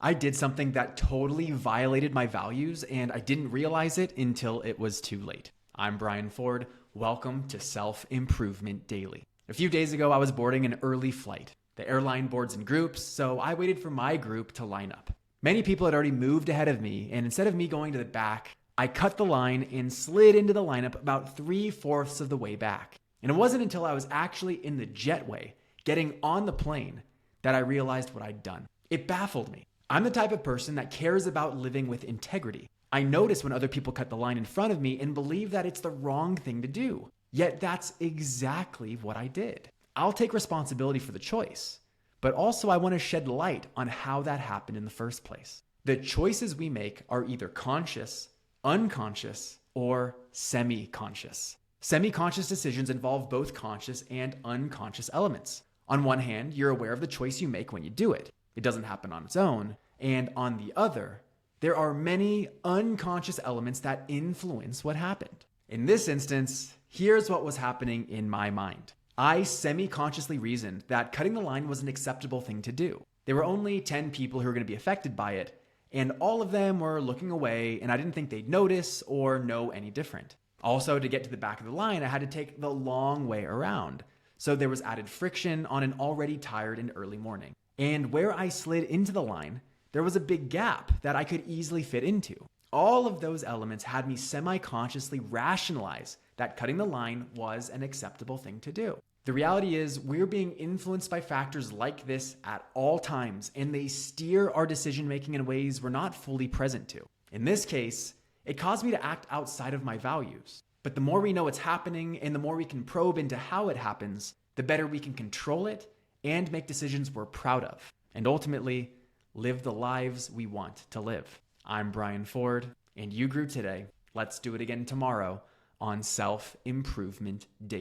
I did something that totally violated my values, and I didn't realize it until it was too late. I'm Brian Ford. Welcome to Self Improvement Daily. A few days ago, I was boarding an early flight. The airline boards in groups, so I waited for my group to line up. Many people had already moved ahead of me, and instead of me going to the back, I cut the line and slid into the lineup about 3/4 of the way back. And it wasn't until I was actually in the jetway, getting on the plane, that I realized what I'd done. It baffled me. I'm the type of person that cares about living with integrity. I notice when other people cut the line in front of me and believe that it's the wrong thing to do. Yet that's exactly what I did. I'll take responsibility for the choice, but also I want to shed light on how that happened in the first place. The choices we make are either conscious, unconscious, or semi-conscious. Semi-conscious decisions involve both conscious and unconscious elements. On one hand, you're aware of the choice you make when you do it. It doesn't happen on its own. And on the other, there are many unconscious elements that influence what happened. In this instance, here's what was happening in my mind. I semi-consciously reasoned that cutting the line was an acceptable thing to do. There were only 10 people who were going to be affected by it, and all of them were looking away, and I didn't think they'd notice or know any different. Also, to get to the back of the line, I had to take the long way around. So there was added friction on an already tired and early morning. And where I slid into the line, there was a big gap that I could easily fit into. All of those elements had me semi-consciously rationalize that cutting the line was an acceptable thing to do. The reality is we're being influenced by factors like this at all times, and they steer our decision-making in ways we're not fully present to. In this case, it caused me to act outside of my values. But the more we know what's happening and the more we can probe into how it happens, the better we can control it and make decisions we're proud of, and ultimately live the lives we want to live. I'm Brian Ford, and you grew today. Let's do it again tomorrow on Self Improvement Daily.